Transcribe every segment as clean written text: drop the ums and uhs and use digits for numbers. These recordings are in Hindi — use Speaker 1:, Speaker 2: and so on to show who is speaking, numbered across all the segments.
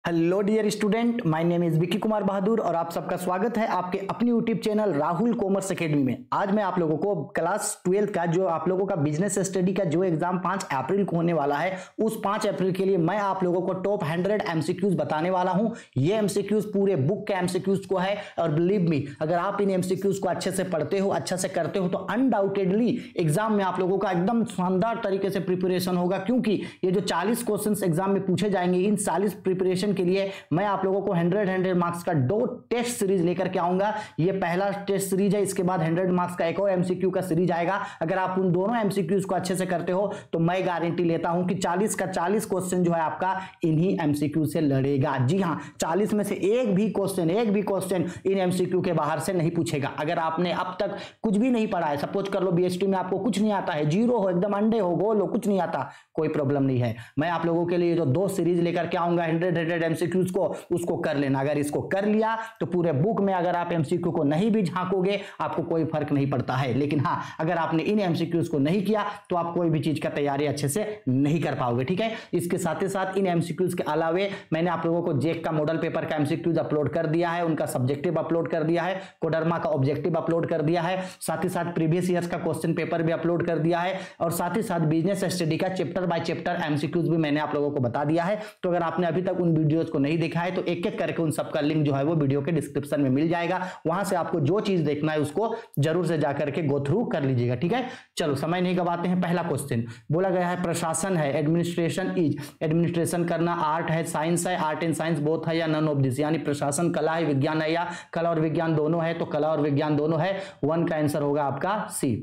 Speaker 1: Hello dear student, my name is Vicky Kumar Bahadur और आप सबका स्वागत है आपके अपनी YouTube channel Rahul commerce academy में। आज मैं आप लोगों को क्लास 12 का जो आप लोगों का बिजनेस स्टडी का जो एग्जाम 5 अप्रैल को होने वाला है, उस 5 अप्रैल के लिए मैं आप लोगों को टॉप 100 एमसीक्यूज बताने वाला हूं। ये एमसीक्यूज पूरे बुक के एमसीक्यूज को है और बिलीव मी, अगर आप इन एमसीक्यूज को अच्छे से पढ़ते हो, अच्छे से करते हो तो अनडाउटेडली एग्जाम में आप लोगों का एकदम शानदार तरीके से प्रिपरेशन होगा। क्योंकि ये जो 40 क्वेश्चन एग्जाम में पूछे जाएंगे, इन 40 प्रिपरेशन के लिए मैं आप लोगों को 100 मार्क्स का 2 टेस्ट सीरीज लेकर के आऊंगा। ये पहला टेस्ट सीरीज है, इसके बाद 100 मार्क्स का एक और एमसीक्यू का सीरीज आएगा। अगर आप उन दोनों एमसीक्यूज को अच्छे से करते हो तो मैं गारंटी लेता हूं कि 40 का 40 क्वेश्चन जो है आपका इन्हीं एमसीक्यू से लड़ेगा। जी हां, 40 में से एक भी क्वेश्चन इन एमसीक्यू के बाहर से नहीं पूछेगा। अगर आपने अब तक कुछ भी नहीं पढ़ा है, सपोज कर लो बीएसटी में आपको कुछ नहीं आता है, जीरो हो, एकदम अंडे हो, गोल हो, कुछ नहीं आता, कोई प्रॉब्लम नहीं है। मैं आप लोगों के लिए जो 2 सीरीज लेकर के आऊंगा 100 एमसीक्यूज को, उसको कर लेना। अगर इसको कर लिया तो पूरे बुक में अगर आप एमसीक्यू को नहीं भी झांकोगे आपको कोई फर्क नहीं पड़ता है। लेकिन हां, अगर आपने इन एमसीक्यूज को नहीं किया तो आप कोई भी चीज का तैयारी अच्छे से नहीं कर पाओगे। ठीक है, इसके साथ ही साथ इन एमसीक्यूज के अलावे मैंने आप लोगों को जेक का मॉडल पेपर का एमसीक्यूज अपलोड कर दिया है, उनका सब्जेक्टिव अपलोड कर दिया है, कोडरमा का ऑब्जेक्टिव अपलोड कर दिया है, साथ ही साथ प्रीवियस ईयर्स का क्वेश्चन पेपर भी अपलोड कर दिया है, और साथ ही साथ बिजनेस स्टडी का चैप्टर बाय चैप्टर एमसीक्यूज भी मैंने आप लोगों को बता दिया है। तो अगर आपने अभी तक उन वीडियोज को नहीं देखा है तो एक एक करके उन सबका लिंक जो है वो वीडियो के डिस्क्रिप्शन में मिल जाएगा। वहां से आपको जो चीज देखना है उसको जरूर से जाकर के गो थ्रू कर लीजिएगा। ठीक है, चलो समय नहीं गवाते हैं। पहला क्वेश्चन बोला गया है प्रशासन है, एडमिनिस्ट्रेशन इज, एडमिनिस्ट्रेशन करना आर्ट है, साइंस है, आर्ट एंड साइंस बोथ है या नन ऑफ दिस, यानी प्रशासन कला है, विज्ञान है, या कला और विज्ञान दोनों है, तो कला और विज्ञान दोनों है। 1 का आंसर होगा आपका सी।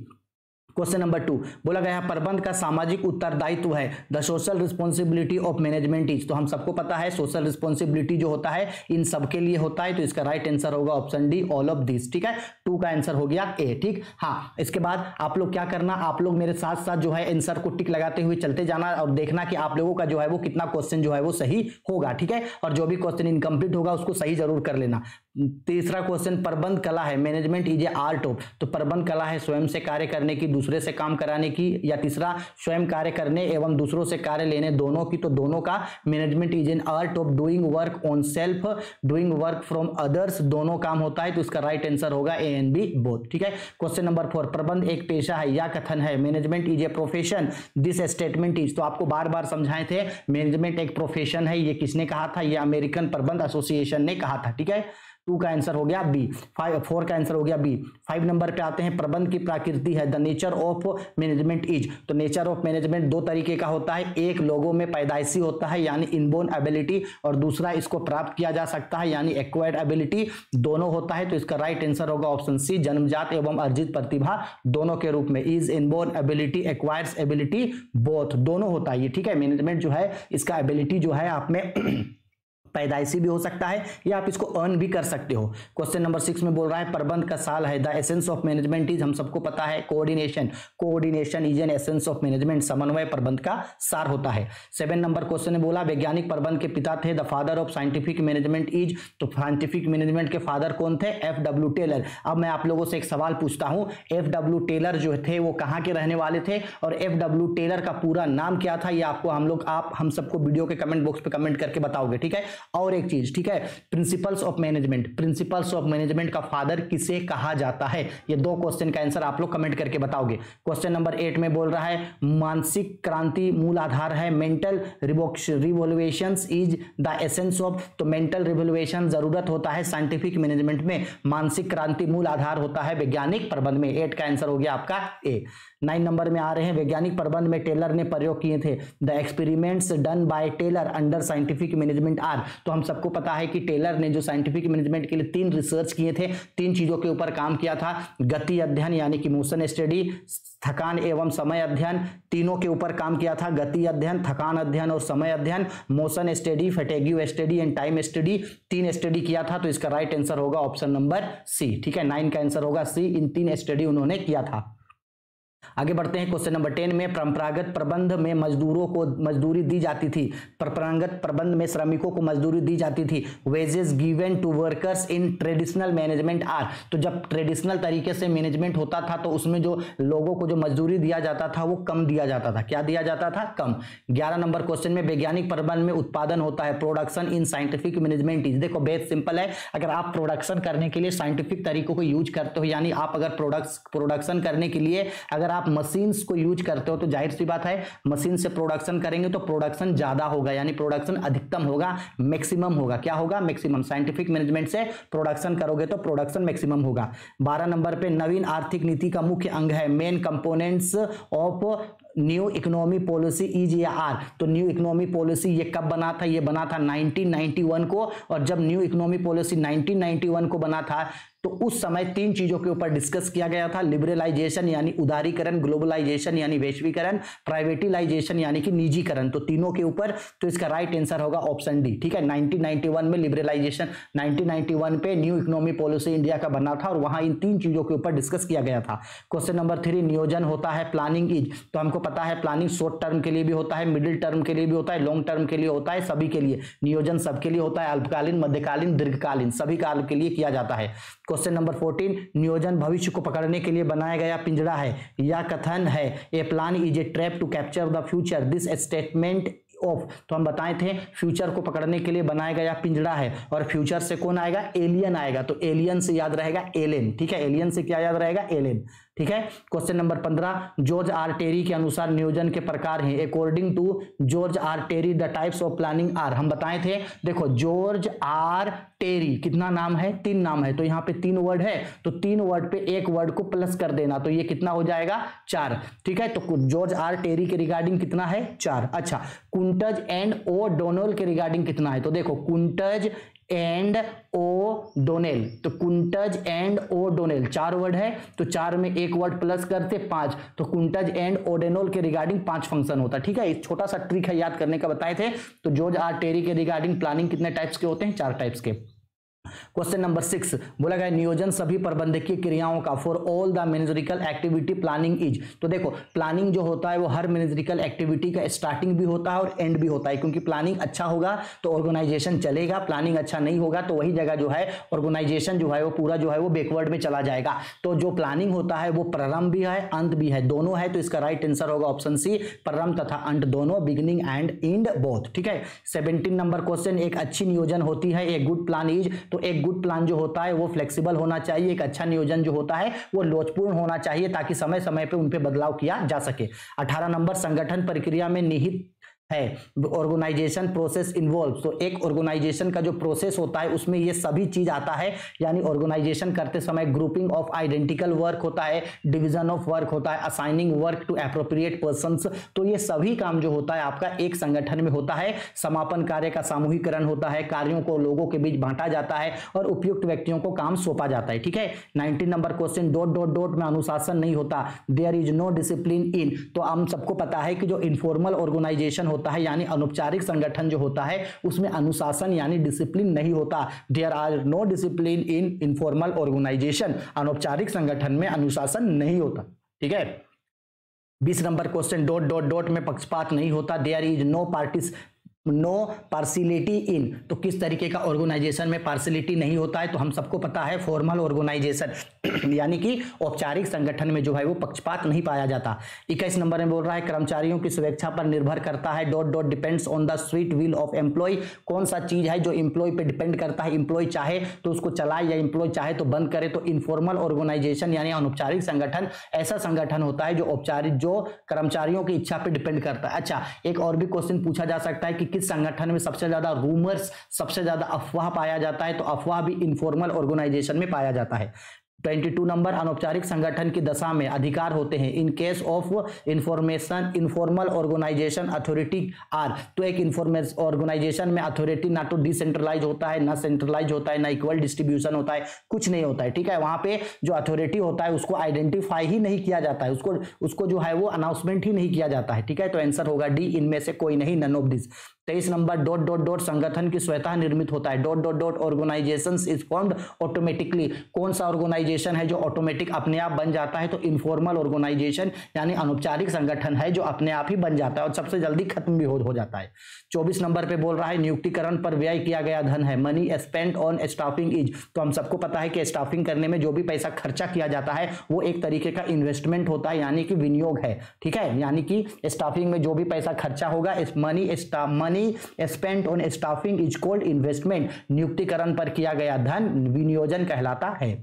Speaker 1: क्वेश्चन नंबर 2 बोला गया है प्रबंध का सामाजिक उत्तरदायित्व है, the social responsibility of management is, तो हम सबको पता है सोशल रिस्पॉन्सिबिलिटी जो होता है इन सबके लिए होता है, तो इसका राइट आंसर होगा option D, all of this. ठीक है, 2 का आंसर हो गया ए। ठीक, हाँ, इसके बाद आप लोग क्या करना, आप लोग मेरे साथ साथ जो है आंसर को टिक लगाते हुए चलते जाना और देखना कि आप लोगों का जो है वो कितना क्वेश्चन जो है वो सही होगा। ठीक है, और जो भी क्वेश्चन इनकम्प्लीट होगा उसको सही जरूर कर लेना। तीसरा क्वेश्चन प्रबंध कला है, management is a art of, तो प्रबंध कला है स्वयं से कार्य करने की, दूसरे से काम कराने की, या तीसरा स्वयं कार्य करने एवं दूसरों से कार्य लेने दोनों की, तो दोनों का। Management is an art of doing work on self, doing work from others, दोनों काम होता है, तो इसका राइट आंसर होगा ए एंड बी बोथ। ठीक है, क्वेश्चन नंबर 4 प्रबंध एक पेशा है या कथन है, management is a profession, this statement is, तो आपको बार बार समझाए थे मैनेजमेंट एक प्रोफेशन है, ये किसने कहा था, ये अमेरिकन प्रबंध एसोसिएशन ने कहा था। ठीक है, 2 का आंसर हो गया बी। 4 का आंसर हो गया बी। 5 नंबर पे आते हैं प्रबंध की प्रकृति है, the nature of management is, तो नेचर ऑफ मैनेजमेंट 2 तरीके का होता है, एक लोगों में पैदाइशी होता है यानी इनबोर्न एबिलिटी, और दूसरा इसको प्राप्त किया जा सकता है यानी एक्वायर्ड एबिलिटी, दोनों होता है, तो इसका राइट आंसर होगा ऑप्शन सी, जन्मजात एवं अर्जित प्रतिभा दोनों के रूप में। Is inborn ability, acquires ability, both दोनों होता है ये। ठीक है, मैनेजमेंट जो है इसका एबिलिटी जो है आप में पैदाइशी भी हो सकता है या आप इसको अर्न भी कर सकते हो। क्वेश्चन नंबर 6 में बोल रहा है प्रबंध का साल है, the essence of management is, हम सबको पता है coordination, coordination is an essence of management, समन्वय प्रबंध का सार होता है। 7 नंबर क्वेश्चन ने बोला वैज्ञानिक प्रबंध के पिता थे, the father of scientific management is, तो साइंटिफिक मैनेजमेंट के फादर कौन थे, एफ.डब्ल्यू. टेलर। अब मैं आप लोगों से एक सवाल पूछता हूं, एफ.डब्ल्यू. टेलर जो थे वो कहां के रहने वाले थे, और एफ.डब्ल्यू. टेलर का पूरा नाम क्या था, ये आपको हम सबको वीडियो के कमेंट बॉक्स पे कमेंट करके बताओगे। ठीक है, और एक चीज, ठीक है, principles of management, principles of management का फादर किसे कहा जाता है, ये 2 क्वेश्चन का आंसर आप लोग कमेंट करके बताओगे। क्वेश्चन नंबर 8 में बोल रहा है मानसिक क्रांति मूल आधार है, mental revolutions is the essence of, तो मेंटल रिवोल्यूशन जरूरत होता है साइंटिफिक मैनेजमेंट में, मानसिक क्रांति मूल आधार होता है वैज्ञानिक प्रबंध में। 8 का आंसर हो गया आपका ए। 9 नंबर में आ रहे हैं वैज्ञानिक प्रबंध में टेलर ने प्रयोग किए थे, the experiments done by Taylor under scientific management are, तो हम सबको पता है कि टेलर ने जो साइंटिफिक मैनेजमेंट के लिए 3 रिसर्च किए थे, 3 चीजों के ऊपर काम किया था, गति अध्ययन यानी कि मोशन स्टडी, थकान एवं समय अध्ययन, तीनों के ऊपर काम किया था, गति अध्ययन, थकान अध्ययन और समय अध्ययन, motion study, fatigue study and time study, 3 study किया था, तो इसका राइट आंसर होगा ऑप्शन नंबर सी। ठीक है, 9 का आंसर होगा सी, इन 3 स्टडी उन्होंने किया था। आगे बढ़ते हैं क्वेश्चन नंबर 10 में, परंपरागत प्रबंध में मजदूरों को मजदूरी दी जाती थी, परंपरागत प्रबंध में श्रमिकों को मजदूरी दी जाती थी। Wages given to workers in traditional management are, तो जब ट्रेडिशनल तरीके से मैनेजमेंट होता था तो उसमें जो लोगों को जो मजदूरी दिया जाता था वो कम दिया जाता था। क्या दिया जाता था? कम। 11 नंबर क्वेश्चन में, वैज्ञानिक प्रबंध में उत्पादन होता है, production in scientific management is. देखो बेस सिंपल है, अगर आप प्रोडक्शन करने के लिए साइंटिफिक तरीकों को यूज करते हो, यानी आप अगर प्रोडक्शन करने के लिए अगर आप मशीन्स को यूज करते हो तो जाहिर सी बात है मशीन से प्रोडक्शन करेंगे तो प्रोडक्शन ज्यादा होगा, यानी प्रोडक्शन अधिकतम होगा, मैक्सिमम होगा। क्या होगा? मैक्सिमम। साइंटिफिक मैनेजमेंट से प्रोडक्शन करोगे तो प्रोडक्शन मैक्सिमम होगा। 12 नंबर पे, नवीन आर्थिक नीति का मुख्य अंग है, main components of new economy policy is या आर। तो न्यू इकोनॉमी पॉलिसी ये कब बना था? ये बना था 1991 को, और जब न्यू इकोनॉमी पॉलिसी 1991 को बना था तो उस समय 3 चीजों के ऊपर डिस्कस किया गया था, लिबरलाइजेशन यानी उदारीकरण, ग्लोबलाइजेशन यानी वैश्वीकरण, प्राइवेटाइजेशन यानी कि निजीकरण। तो तीनों के ऊपर, तो इसका राइट आंसर होगा ऑप्शन डी। ठीक है, 1991 में लिबरलाइजेशन, 1991 पे न्यू इकोनॉमी पॉलिसी इंडिया का बना था और वहां इन 3 चीजों के ऊपर डिस्कस किया गया था। क्वेश्चन नंबर 3, नियोजन होता है, प्लानिंग इज। तो हमको पता है प्लानिंग शॉर्ट टर्म के लिए भी होता है, मिडिल टर्म के लिए भी होता है, लॉन्ग टर्म के लिए होता है, सभी के लिए। नियोजन सबके लिए होता है, अल्पकालीन, मध्यकालीन, दीर्घकालीन, सभी काल के लिए किया जाता है। क्वेश्चन नंबर 14, नियोजन भविष्य को पकड़ने के लिए बनाया गया पिंजड़ा है, या कथन है a plan is a trap to capture the future, this statement of. तो हम बताए थे फ्यूचर को पकड़ने के लिए बनाया गया पिंजड़ा है, और फ्यूचर से कौन आएगा? एलियन आएगा। तो एलियन से याद रहेगा एलेन। ठीक है, एलियन से क्या याद रहेगा? एलेन। ठीक है, question number 15, George R Terry के अनुसार नियोजन के प्रकार हैं, according to George R Terry the types of planning are. हम बताए थे, देखो जॉर्ज आर टेरी, कितना नाम है? 3 नाम है, तो यहाँ पे 3 वर्ड है, तो 3 वर्ड पे एक वर्ड को प्लस कर देना, तो ये कितना हो जाएगा? 4। ठीक है, तो जॉर्ज आर टेरी के रिगार्डिंग कितना है? 4। अच्छा, कुंटज एंड ओ डोनेल के रिगार्डिंग कितना है? तो देखो कुंटज एंड ओ डोनेल, तो कुंटज एंड ओ डोनेल 4 वर्ड है, तो 4 में एक वर्ड प्लस करते 5, तो कुंटज एंड ओडेनोल के रिगार्डिंग 5 फंक्शन होता है। ठीक है, एक छोटा सा ट्रिक है याद करने का, बताए थे। तो जॉर्ज आर टेरी के रिगार्डिंग प्लानिंग कितने टाइप्स के होते हैं? 4 टाइप्स के। क्वेश्चन नंबर 6 बोला गया नियोजन सभी प्रबंधकीय क्रियाओं का for all the managerial activity planning is. तो देखो प्लानिंग जो होता है वो हर मैनेजरिकल एक्टिविटी का स्टार्टिंग भी होता है और एंड भी होता है, क्योंकि प्लानिंग अच्छा होगा तो ऑर्गेनाइजेशन चलेगा, प्लानिंग अच्छा नहीं होगा तो वही जगह जो है ऑर्गेनाइजेशन जो है वो पूरा जो है वो बैकवर्ड में चला जाएगा। तो जो प्लानिंग होता है वो प्रारंभ भी है अंत भी है, दोनों है, तो इसका राइट आंसर होगा ऑप्शन सी, प्रारंभ तथा अंत दोनों, बिगिनिंग एंड एंड बोथ। ठीक है, 17 नंबर क्वेश्चन, एक अच्छी नियोजन होती है, एक गुड प्लान इज। तो एक गुड प्लान जो होता है वो फ्लेक्सिबल होना चाहिए, एक अच्छा नियोजन जो होता है वो लोचपूर्ण होना चाहिए ताकि समय समय पे उन पे बदलाव किया जा सके। 18 नंबर, संगठन प्रक्रिया में निहित है ऑर्गेनाइजेशन प्रोसेस इन्वॉल्व। तो एक ऑर्गेनाइजेशन का जो प्रोसेस होता है उसमें ये सभी चीज आता है, यानी ऑर्गेनाइजेशन करते समय ग्रुपिंग ऑफ आइडेंटिकल वर्क होता है, डिवीजन ऑफ वर्क होता है, assigning work to appropriate persons. तो ये सभी काम जो होता है आपका एक संगठन में होता है। समापन कार्य का सामूहिकरण होता है, कार्यों को लोगों के बीच बांटा जाता है और उपयुक्त व्यक्तियों को काम सौंपा जाता है। ठीक है, 19 number question, dot dot dot में अनुशासन नहीं होता, there is no discipline in. तो हम सबको पता है कि जो इनफॉर्मल ऑर्गेनाइजेशन होता है यानी अनौपचारिक संगठन जो होता है उसमें अनुशासन यानी डिसिप्लिन नहीं होता, there are no discipline in informal organisation. अनौपचारिक संगठन में अनुशासन नहीं होता। ठीक है, 20 number question, dot dot dot में पक्षपात नहीं होता, there is no partiality in. तो किस तरीके का ऑर्गेनाइजेशन में पार्शियलिटी नहीं होता है? तो हम सबको पता है फॉर्मल ऑर्गेनाइजेशन यानी कि औपचारिक संगठन में जो है वो पक्षपात नहीं पाया जाता। 21 नंबर में बोल रहा है कर्मचारियों की स्वेच्छा पर निर्भर करता है, dot dot depends on the sweet will of employee. कौन सा चीज है जो एम्प्लॉय पे डिपेंड करता है? एम्प्लॉय चाहे तो उसको चलाए या एम्प्लॉय चाहे तो बंद करे। तो इनफॉर्मल ऑर्गेनाइजेशन यानी अनौपचारिक संगठन ऐसा संगठन होता है जो औपचारिक जो कर्मचारियों की इच्छा पे डिपेंड करता है। अच्छा, एक और भी क्वेश्चन पूछा जा सकता है कि किस संगठन में सबसे ज्यादा रूमर्स, सबसे ज्यादा अफवाह पाया जाता है? तो अफवाह भी इनफॉर्मल ऑर्गेनाइजेशन में पाया जाता है। 22 नंबर, अनौपचारिक संगठन की दशा में अधिकार होते हैं, in case of information informal organisation authority are. तो एक इनफॉर्मेशन ऑर्गेनाइजेशन में अथॉरिटी ना तो डिसेंट्रलाइज होता है, ना सेंट्रलाइज होता है, ना इक्वल डिस्ट्रीब्यूशन होता है, कुछ नहीं होता है। ठीक है, वहां पे जो अथॉरिटी होता है उसको आइडेंटिफाई ही नहीं किया जाता है, उसको जो है वो अनाउंसमेंट ही नहीं किया जाता है। ठीक है, तो आंसर होगा डी, इनमें से कोई नहीं, none of this. 23 number dot dot dot संगठन की स्वतः निर्मित होता है, dot dot dot organisations is formed automatically. कौन सा ऑर्गेनाइजेशन है जो ऑटोमेटिक अपने आप बन जाता है? तो इनफॉर्मल ऑर्गेनाइजेशन यानी अनौपचारिक संगठन है जो अपने आप ही बन जाता है और सबसे जल्दी खत्म भी हो जाता है। 24 नंबर पे बोल रहा है नियुक्तिकरण पर व्यय किया गया धन है, money spent on staffing is. तो हम सबको पता है कि स्टाफिंग करने में जो भी पैसा खर्चा किया जाता है वो एक तरीके का इन्वेस्टमेंट होता है यानी कि विनियोग है, ठीक है। यानी कि स्टाफिंग में जो भी पैसा खर्चा होगा इस money spent on staffing is called investment. नियुक्तिकरण पर किया गया धन विनियोजन कहलाता है।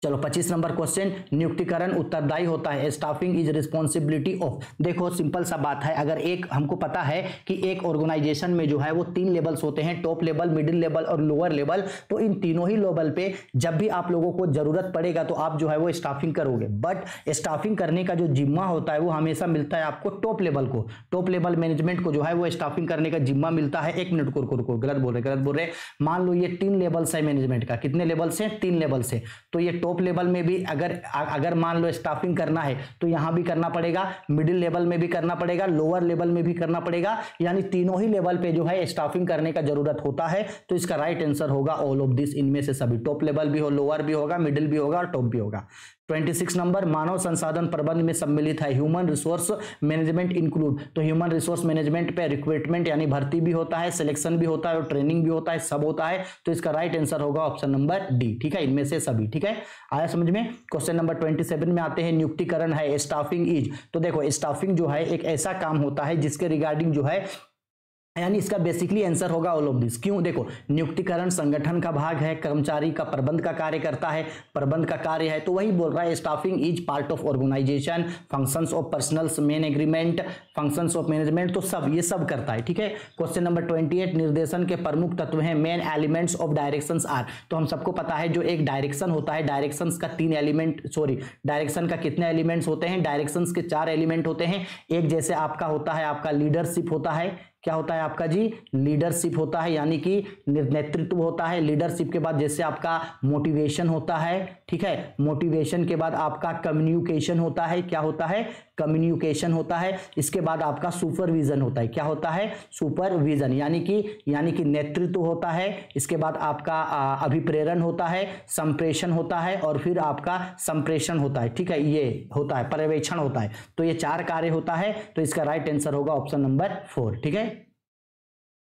Speaker 1: चलो 25 नंबर क्वेश्चन, नियुक्तिकरण उत्तरदायी होता है, स्टाफिंग इज रिस्पॉन्सिबिलिटी ऑफ। देखो सिंपल सा बात है, अगर एक हमको पता है कि एक ऑर्गेनाइजेशन में जो है वो 3 लेवल्स होते हैं, टॉप लेवल, मिडिल लेवल और लोअर लेवल, तो इन तीनों ही लेवल पे जब भी आप लोगों को जरूरत पड़ेगा तो आप जो है वो स्टाफिंग करोगे। बट स्टाफिंग करने का जो जिम्मा होता है वो हमेशा मिलता है आपको टॉप लेवल को, टॉप लेवल मैनेजमेंट को जो है वो स्टाफिंग करने का जिम्मा मिलता है। एक मिनट को गलत बोल रहे। मान लो ये 3 लेवल्स है मैनेजमेंट का, कितने लेवल से? 3 लेवल से। तो ये टॉप लेवल में भी अगर मान लो स्टाफिंग करना है तो यहां भी करना पड़ेगा, मिडिल लेवल में भी करना पड़ेगा, लोअर लेवल में भी करना पड़ेगा, यानी तीनों ही लेवल पे जो है स्टाफिंग करने का जरूरत होता है। तो इसका राइट आंसर होगा ऑल ऑफ दिस, इनमें से सभी। टॉप लेवल भी हो, लोअर भी होगा, मिडिल भी होगा और टॉप भी होगा। 26 नंबर, मानव संसाधन प्रबंध में सम्मिलित है, ह्यूमन रिसोर्स मैनेजमेंट इंक्लूड। तो ह्यूमन रिसोर्स मैनेजमेंट पे रिक्रूटमेंट यानी भर्ती भी होता है, सिलेक्शन भी होता है और ट्रेनिंग भी होता है, सब होता है। तो इसका राइट आंसर होगा ऑप्शन नंबर डी, ठीक है, इनमें से सभी, ठीक है। आया समझ में। क्वेश्चन नंबर 27 में आते हैं, नियुक्तिकरण है, स्टाफिंग इज। तो देखो स्टाफिंग जो है एक ऐसा काम होता है जिसके रिगार्डिंग जो है यानी इसका बेसिकली आंसर होगा ऑल ऑफ दिस। क्यों? देखो नियुक्तिकरण संगठन का भाग है, कर्मचारी का प्रबंध का कार्य करता है, प्रबंध का कार्य है, तो वही बोल रहा है staffing is part of organisation, functions of personnel management, functions of management, तो सब ये सब करता है, ठीक है। क्वेश्चन नंबर 28, निर्देशन के प्रमुख तत्व हैं, main elements of directions are. तो हम सबको पता है जो एक डायरेक्शन होता है, डायरेक्शंस का 3 एलिमेंट, डायरेक्शन का कितने एलिमेंट्स होते हैं? डायरेक्शंस के 4 एलिमेंट होते हैं। एक जैसे आपका होता है, आपका लीडरशिप होता है, क्या होता है आपका जी? लीडरशिप होता है, यानी कि नेतृत्व होता है। लीडरशिप के बाद जैसे आपका मोटिवेशन होता है, ठीक है, मोटिवेशन के बाद आपका कम्युनिकेशन होता है, क्या होता है? कम्युनिकेशन होता है। इसके बाद आपका सुपरविजन होता है, क्या होता है? सुपरविजन, यानी कि नेतृत्व होता है। इसके बाद आपका अभिप्रेरण होता है, संप्रेषण होता है और फिर आपका संप्रेषण होता है, ठीक है, ये होता है, पर्यवेक्षण होता है। तो ये 4 कार्य होता है। तो इसका राइट आंसर होगा ऑप्शन नंबर 4, ठीक है,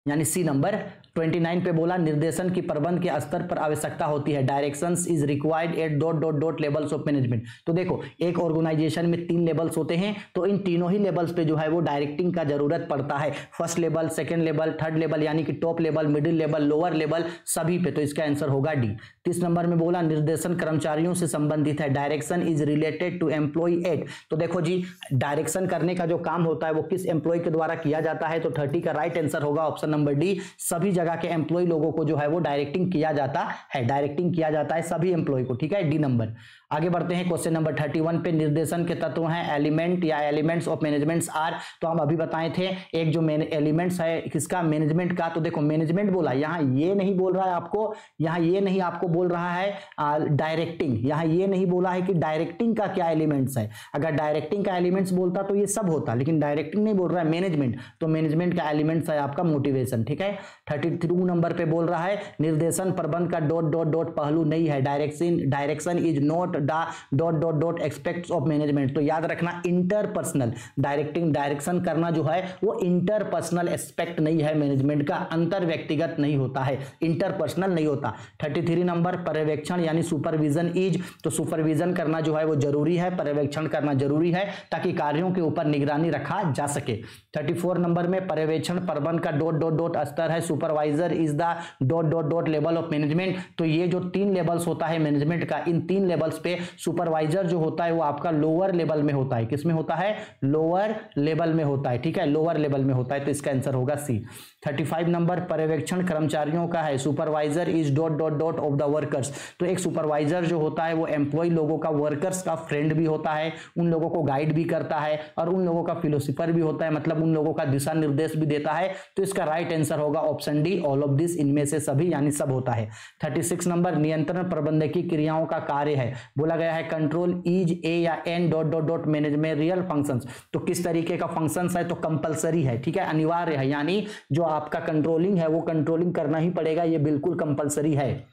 Speaker 1: यानी सी नंबर। 29 पे बोला निर्देशन की प्रबंध के स्तर पर आवश्यकता होती है, directions is required at dot dot dot levels of management. तो देखो एक ऑर्गेनाइजेशन में 3 लेवल्स होते हैं, तो इन तीनों ही लेवल्स पे जो है वो डायरेक्टिंग का जरूरत पड़ता है। First level, second level, third level, यानी कि top level, middle level, lower level, सभी पे। तो इसका आंसर होगा डी। 30 नंबर में बोला निर्देशन कर्मचारियों से संबंधित है, direction is related to employees. तो देखो जी डायरेक्शन करने का जो काम होता है वो किस एम्प्लॉय के द्वारा किया जाता है? तो 30 का राइट आंसर होगा ऑप्शन नंबर डी। सभी जगह के एम्प्लॉय लोगों को जो है वो डायरेक्टिंग किया जाता है, डायरेक्टिंग किया जाता है सभी एम्प्लॉय को, ठीक है, डी नंबर। आगे बढ़ते हैं क्वेश्चन नंबर 31 पे, निर्देशन के तत्व हैं एलिमेंट या एलिमेंट्स ऑफ मैनेजमेंट्स आर। तो हम अभी बताए थे एक जो एलिमेंट्स है किसका? मैनेजमेंट का। तो देखो मैनेजमेंट बोला, यहाँ ये नहीं बोल रहा है आपको, यहाँ ये नहीं आपको बोल रहा है डायरेक्टिंग, यहाँ ये नहीं बोला है कि डायरेक्टिंग का क्या एलिमेंट्स है। अगर डायरेक्टिंग का एलिमेंट्स बोलता तो ये सब होता, लेकिन डायरेक्टिंग नहीं बोल रहा है, मैनेजमेंट। तो मैनेजमेंट का एलिमेंट्स है आपका मोटिवेशन, ठीक है। 32 नंबर पे बोल रहा है निर्देशन प्रबंध का डॉट डॉट डॉट पहलू नहीं है, direction is not dot dot dot aspects of management. तो याद रखना इंटरपर्सनल डायरेक्शन करना जो है वो इंटरपर्सनल एस्पेक्ट नहीं है मैनेजमेंट का, अंतर व्यक्तिगत नहीं होता है, इंटरपर्सनल नहीं होता। 33 नंबर पर्यवेक्षण यानी सुपरविजन इज। तो सुपरविजन करना जो है वो जरूरी है, पर्यवेक्षण करना जरूरी है ताकि कार्यों के ऊपर निगरानी रखा जा सके। 34 नंबर में पर्यवेक्षण प्रबंध का डॉट डॉट डॉट स्तर है, supervisor is the dot dot dot level of management. तो ये जो 3 लेवल्स होता है मैनेजमेंट का, इन 3 लेवल्स पे सुपरवाइजर जो होता है वो आपका लोअर लेवल में होता है। किस में होता है? लोअर लेवल में होता है, ठीक है, लोअर लेवल में होता है। तो इसका आंसर होगा सी। 35 नंबर पर्यवेक्षण कर्मचारियों का है, supervisor is dot dot dot of the workers. तो एक सुपरवाइजर जो होता है वो एम्प्लॉय लोगों का, वर्कर्स का फ्रेंड भी होता है, उन लोगों को गाइड भी करता है और उन लोगों का फिलोसोफर भी होता है, मतलब उन लोगों का दिशा निर्देश भी देता है। तो इसका राइट आंसर होगा option D, all of this, इनमें से सभी, यानी सब होता है। 36 नंबर नियंत्रण प्रबंधकीय क्रियाओं का कार्य है, बोला गया है कंट्रोल इज ए या an dot dot dot managerial functions. तो किस तरीके का फंक्शंस है, तो कंपलसरी है, ठीक है, अनिवार्य है, यानी जो आपका कंट्रोलिंग है वो कंट्रोलिंग करना ही पड़ेगा, ये बिल्कुल कंपलसरी है।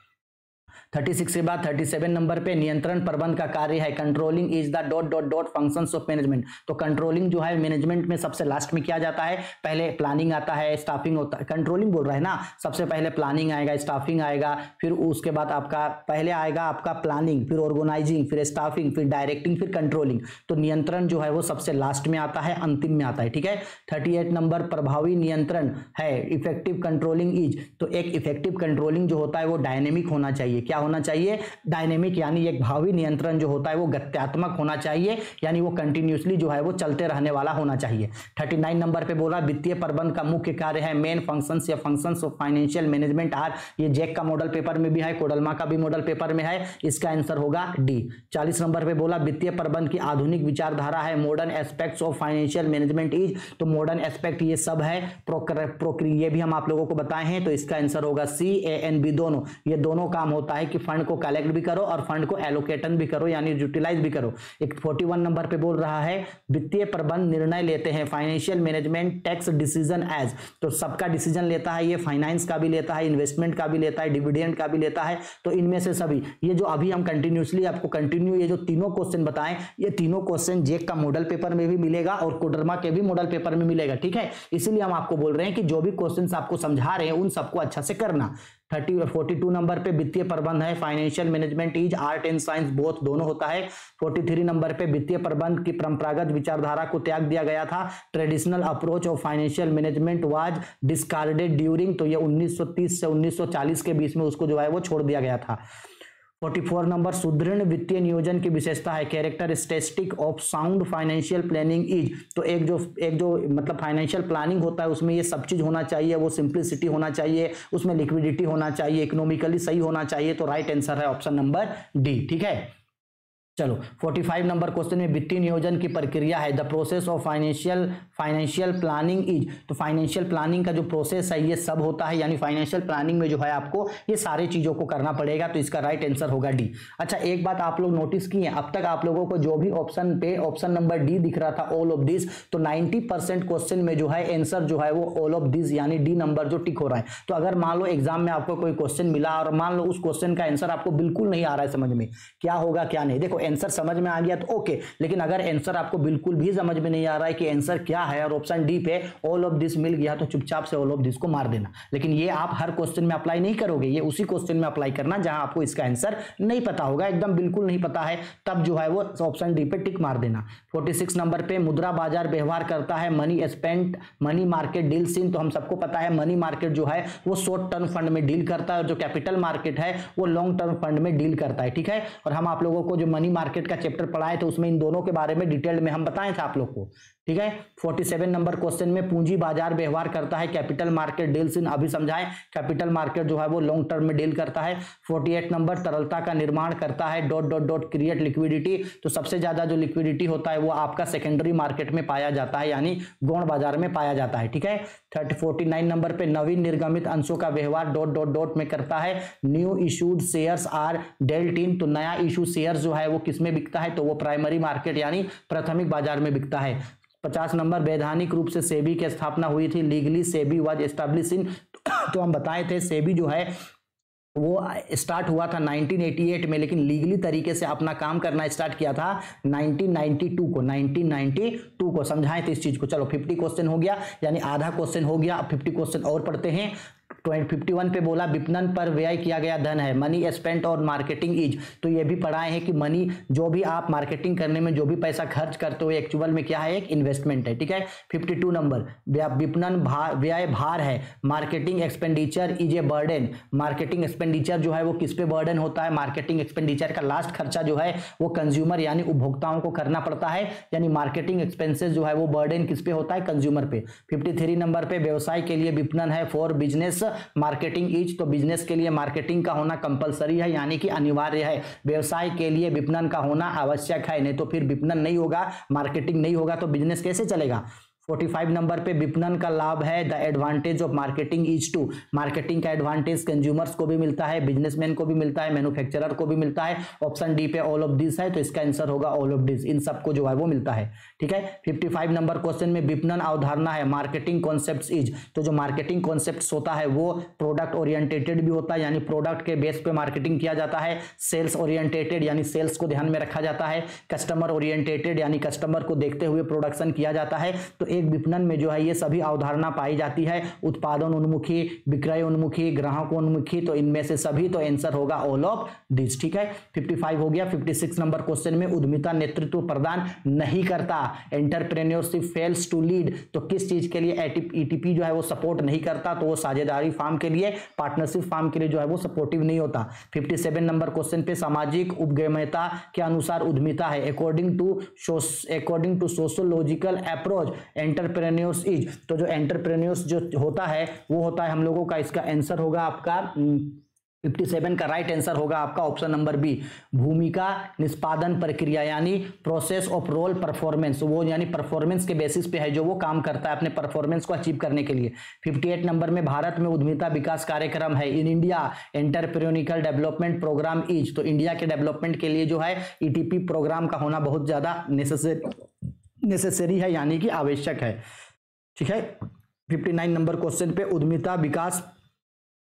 Speaker 1: 36 के बाद 37 नंबर पे नियंत्रण प्रबंध का कार्य है, controlling is the dot dot dot functions of management. तो कंट्रोलिंग जो है मैनेजमेंट में सबसे लास्ट में किया जाता है, पहले प्लानिंग आता है, स्टाफिंग होता है, कंट्रोलिंग बोल रहा है ना, सबसे पहले प्लानिंग आएगा, स्टाफिंग आएगा, फिर उसके बाद आपका पहले आएगा आपका प्लानिंग, फिर ऑर्गेनाइजिंग, फिर स्टाफिंग, फिर डायरेक्टिंग, फिर कंट्रोलिंग। तो नियंत्रण जो है वो सबसे लास्ट में आता है, अंतिम में आता है, ठीक है। 38 नंबर प्रभावी नियंत्रण है, इफेक्टिव कंट्रोलिंग इज। तो एक इफेक्टिव कंट्रोलिंग जो होता है वो डायनेमिक होना चाहिए, क्या होना चाहिए, डायनेमिक, यानी एक भावी नियंत्रण जो होता है वो गत्यात्मक होना चाहिए, यानी वो कंटिन्यूअसली जो है वो चलते रहने वाला होना चाहिए। 39 नंबर पे बोला वित्तीय प्रबंध का मुख्य कार्य है, मेन फंक्शंस या functions of financial management are. ये जैक का मॉडल पेपर में भी है, कोडल्मा का भी मॉडल पेपर में है, इसका आंसर होगा डी। 40 नंबर पे बोला वित्तीय प्रबंध की आधुनिक विचारधारा है, modern aspects of financial management is. तो मॉडर्न एस्पेक्ट ये सब है, प्रक्रिया भी हम आप लोगों को बताए हैं, तो इसका आंसर होगा सी, ए एन बी दोनों। ये दोनों काम होता है कि फंड को कलेक्ट भी करो और फंड को एलोकेटन भी करो, यानी यूटिलाइज भी करो। एक 41 नंबर पे बोल रहा है वित्तीय प्रबंध निर्णय लेते हैं, financial management takes decision as. तो सबका डिसीजन लेता है ये, फाइनेंस का भी लेता है, इन्वेस्टमेंट का भी लेता है, डिविडेंड का भी लेता है। तो इनमें से सभी, ये जो अभी हम कंटिन्यूसली आपको कंटिन्यू ये जो तीनों क्वेश्चन बताएं, ये तीनों क्वेश्चन जेक का मॉडल पेपर में भी मिलेगा और कोडरमा के भी मॉडल पेपर में मिलेगा, ठीक है। इसीलिए हम आपको बोल रहे हैं कि जो भी क्वेश्चन आपको समझा रहे हैं उन सबको अच्छा से करना। 42 नंबर पे वित्तीय प्रबंध है, financial management is art and science both, दोनों होता है। 43 नंबर पे वित्तीय प्रबंध की परंपरागत विचारधारा को त्याग दिया गया था, traditional approach of financial management was discarded during. तो ये 1930 से 1940 के बीच में उसको जो है वो छोड़ दिया गया था। 44 नंबर सुदृढ़ वित्तीय नियोजन की विशेषता है, characteristic of sound financial planning is. तो एक जो मतलब फाइनेंशियल प्लानिंग होता है उसमें ये सब चीज होना चाहिए, वो सिंप्लिसिटी होना चाहिए, उसमें लिक्विडिटी होना चाहिए, इकोनॉमिकली सही होना चाहिए। तो राइट आंसर है ऑप्शन नंबर डी, ठीक है। चलो 45 नंबर क्वेश्चन में वित्तीय नियोजन की प्रक्रिया है, the process of financial planning is. तो फाइनेंशियल प्लानिंग का जो प्रोसेस है ये सब होता है, यानी फाइनेंशियल प्लानिंग में जो है आपको ये सारी चीजों को करना पड़ेगा। तो इसका राइट आंसर होगा डी। अच्छा, एक बात आप लोग नोटिस किए, अब तक आप लोगों को जो भी ऑप्शन पे ऑप्शन नंबर डी दिख रहा था, ऑल ऑफ दिस, तो 90% क्वेश्चन में जो है आंसर जो है वो ऑल ऑफ दिस यानी डी नंबर जो टिक हो रहा है। तो अगर मान लो एग्जाम में आपको कोई क्वेश्चन मिला और मान लो उस क्वेश्चन का आंसर आपको बिल्कुल नहीं आ रहा है समझ में, क्या होगा क्या नहीं, देखो आंसर समझ में आ गया तो ओके, लेकिन अगर आंसर आपको बिल्कुल भी समझ में नहीं आ रहा है कि आंसर क्या है और ऑप्शन डी पे ऑल ऑफ दिस मिल गया, तो चुपचाप से ऑल ऑफ दिस को मार देना। लेकिन ये आप हर क्वेश्चन में अप्लाई नहीं करोगे, ये उसी क्वेश्चन में अप्लाई करना जहां आपको इसका आंसर नहीं पता होगा, एकदम बिल्कुल नहीं पता है, तब जो है वो ऑप्शन डी पे टिक मार देना। 46 नंबर पे मुद्रा बाजार व्यवहार करता है, money spent money market deals in. तो हम सबको पता है मनी मार्केट जो है वो शॉर्ट टर्म फंड में डील करता है और जो कैपिटल मार्केट है वो लॉन्ग टर्म फंड में डील करता है, ठीक है। और हम आप लोगों को जो मनी मार्केट का चैप्टर पढ़ाए तो उसमें इन दोनों के बारे में डिटेल में हम बताए थे आप लोग को, ठीक है। 47 नंबर क्वेश्चन में पूंजी बाजार व्यवहार करता है, कैपिटल मार्केट डील्स इन, अभी समझाएं, कैपिटल मार्केट जो है वो लॉन्ग टर्म में डील करता है। 48 नंबर तरलता का निर्माण करता है, dot dot dot create liquidity. तो सबसे ज्यादा जो लिक्विडिटी होता है वो आपका सेकेंडरी मार्केट में पाया जाता है, यानी गौण बाजार में पाया जाता है, ठीक है। 49 नंबर पे नवीन निर्गमित अंशों का व्यवहार डॉट डॉट डॉट में करता है, new issued shares are dealt in. तो नया इशू शेयर्स जो है वो किसमें बिकता है, तो वो प्राइमरी मार्केट यानी प्राथमिक बाजार में बिकता है। 50 नंबर वैधानिक रूप से सेबी की स्थापना हुई थी, legally SEBI was established in. तो हम बताए थे सेबी जो है वो स्टार्ट हुआ था 1988 में, लेकिन लीगली तरीके से अपना काम करना स्टार्ट किया था 1992 को समझाएं थे इस चीज को। चलो 50 क्वेश्चन हो गया, यानी आधा क्वेश्चन हो गया, अब 50 क्वेश्चन और पढ़ते हैं। 51 पे बोला विपणन पर व्यय किया गया धन है, मनी स्पेंट और मार्केटिंग इज, तो ये भी पढ़ाए हैं कि मनी जो भी आप मार्केटिंग करने में जो भी पैसा खर्च करते हो एक्चुअल में क्या है, एक इन्वेस्टमेंट है, ठीक है। 52 नंबर विपणन व्यय भार है, marketing expenditure is a burden, marketing expenditure जो है वो किस पे बर्डन होता है, मार्केटिंग एक्सपेंडिचर का लास्ट खर्चा जो है वो कंज्यूमर यानी उपभोक्ताओं को करना पड़ता है, यानी मार्केटिंग एक्सपेंसेस जो है वो बर्डन किस पे होता है, कंज्यूमर पे। 53 नंबर पे व्यवसाय के लिए विपणन है, फॉर बिजनेस मार्केटिंग इज, तो बिजनेस के लिए मार्केटिंग का होना कंपलसरी है यानी कि अनिवार्य है, व्यवसाय के लिए विपणन का होना आवश्यक है, नहीं तो फिर विपणन नहीं होगा, मार्केटिंग नहीं होगा तो बिजनेस कैसे चलेगा। 45 नंबर पे विपणन का लाभ है, the advantage of marketing is to, marketing का एडवांटेज कंज्यूमर्स को भी मिलता है, बिजनेसमैन को भी मिलता है, मैन्युफैक्चरर को भी मिलता है। ऑप्शन डी पे ऑल ऑफ दिस है, तो इसका आंसर होगा ऑल ऑफ दिस, इन सबको जो है वो मिलता है, ठीक है। 55 नंबर क्वेश्चन में विपणन अवधारणा है, मार्केटिंग कॉन्सेप्ट्स इज, तो जो मार्केटिंग कॉन्सेप्ट्स होता है वो प्रोडक्ट ओरिएंटेटेड भी होता है, यानी प्रोडक्ट के बेस पे मार्केटिंग किया जाता है, सेल्स ओरिएंटेटेड यानी सेल्स को ध्यान में रखा जाता है, कस्टमर ओरिएंटेटेड यानी कस्टमर को देखते हुए प्रोडक्शन किया जाता है। तो एक विपणन में जो है ये सभी अवधारणा पाई जाती है, उत्पादन उन्मुखी, विक्रय उन्मुखी, ग्राहक उन्मुखी, तो इनमें से सभी, तो आंसर होगा ऑल ऑफ दिस, ठीक है। 55 हो गया। 56 नंबर क्वेश्चन में उद्यमिता नेतृत्व प्रदान नहीं करता, एंटरप्रेन्योरशिप फेल्स टू लीड, तो किस चीज के लिए ईटीपी जो है वो सपोर्ट नहीं करता, तो वो साझेदारी फार्म के लिए, पार्टनरशिप फार्म के लिए जो है वो सपोर्टिव नहीं होता। 57 नंबर क्वेश्चन पे सामाजिक उपगम्यता के अनुसार उद्यमिता है, according to sociological approach entrepreneurs is, तो जो एंटरप्रेन्योर्स जो होता है वो होता है हम लोगों का, इसका आंसर होगा आपका 57 का राइट आंसर होगा आपका ऑप्शन नंबर बी, भूमिका निष्पादन प्रक्रिया यानी प्रोसेस ऑफ रोल परफॉर्मेंस, वो यानी परफॉर्मेंस के बेसिस पे है जो वो काम करता है अपने परफॉर्मेंस को अचीव करने के लिए। 58 नंबर में भारत में उद्यमिता विकास कार्यक्रम है, in India entrepreneurial development program is, तो इंडिया के डेवलपमेंट के लिए जो है ईटीपी प्रोग्राम का होना बहुत ज्यादा नेसेसरी है यानी कि आवश्यक है, ठीक है। 59 नंबर क्वेश्चन पे उद्यमिता विकास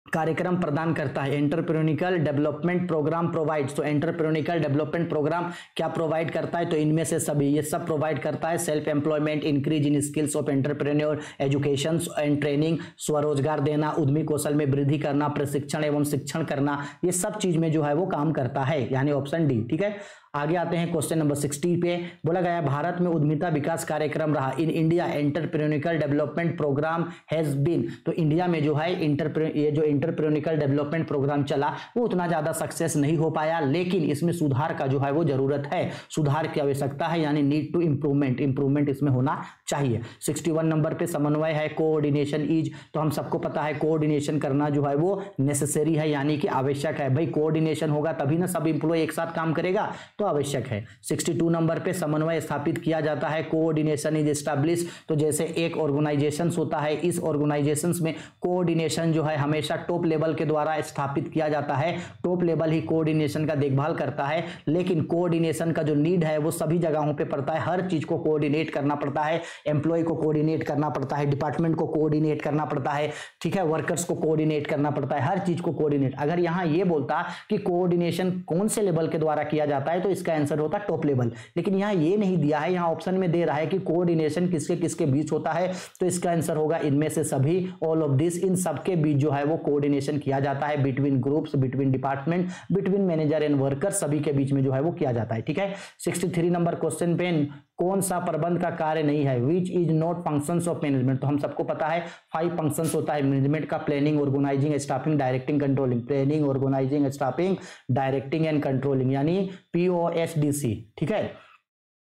Speaker 1: कार्यक्रम प्रदान करता है, एंटरप्रेन्योरियल डेवलपमेंट प्रोग्राम प्रोवाइड्स, तो एंटरप्रेन्योरियल डेवलपमेंट प्रोग्राम क्या प्रोवाइड करता है, तो इनमें से सभी, ये सब प्रोवाइड करता है, self employment, increase in skills of entrepreneur, education and training, स्वरोजगार देना, उद्यमी कौशल में वृद्धि करना, प्रशिक्षण एवं शिक्षण करना, ये सब चीज में जो है वो काम करता है, यानी ऑप्शन डी, ठीक है। आगे आते हैं क्वेश्चन नंबर 60 पे, बोला गया भारत में उद्यमिता विकास कार्यक्रम रहा, in India entrepreneurial development program has been, तो इंडिया में जो है ये जो एंटरप्रेन्योरियल डेवलपमेंट प्रोग्राम चला वो उतना ज्यादा सक्सेस नहीं हो पाया, लेकिन इसमें सुधार का जो है वो जरूरत है, सुधार की आवश्यकता है, यानी नीड टू इंप्रूवमेंट इसमें होना चाहिए। 61 नंबर पे समन्वय है, कोऑर्डिनेशन इज, तो हम सबको पता है कोऑर्डिनेशन करना जो है वो नेसेसरी है यानी कि आवश्यक है, भाई कोऑर्डिनेशन होगा तभी ना सब इंप्लॉय एक साथ काम करेगा, तो आवश्यक है। 62 नंबर पे समन्वय स्थापित किया जाता है, कोऑर्डिनेशन इज एस्टैब्लिश, तो जैसे एक ऑर्गेनाइजेशन होता है, इस ऑर्गेनाइजेशन में कोऑर्डिनेशन जो है हमेशा टॉप लेवल के द्वारा स्थापित किया जाता है, टॉप लेवल ही कोऑर्डिनेशन का देखभाल करता है, लेकिन कोऑर्डिनेशन का जो नीड है वो सभी जगहों पे पड़ता है, हर चीज को कोऑर्डिनेट करना पड़ता है, एम्प्लॉय को कोऑर्डिनेट करना पड़ता है, डिपार्टमेंट को कोऑर्डिनेट करना पड़ता है, ठीक है, वर्कर्स को कोऑर्डिनेट करना पड़ता है, हर चीज को कोऑर्डिनेट। अगर यहां ये बोलता कि कोऑर्डिनेशन कौन से लेवल के द्वारा किया जाता है तो इसका आंसर होता टॉप लेवल, लेकिन यहां ये नहीं दिया है, यहां ऑप्शन में दे रहा है कि कोऑर्डिनेशन किसके किसके बीच होता है, तो इसका आंसर होगा इनमें से सभी, ऑल ऑफ दिस, इन सबके बीच जो है वो कोऑर्डिनेशन किया जाता है, between groups, between department, between manager and worker, सभी के बीच में जो है वो किया जाता है, ठीक है। 63 नंबर क्वेश्चन पे कौन सा प्रबंध का कार्य नहीं है, which is not functions of management, तो हम सबको पता है 5 फंक्शंस होता है मैनेजमेंट का, planning, organizing, staffing, directing, controlling, planning, organizing, staffing, directing and controlling, यानी POSDC, ठीक है।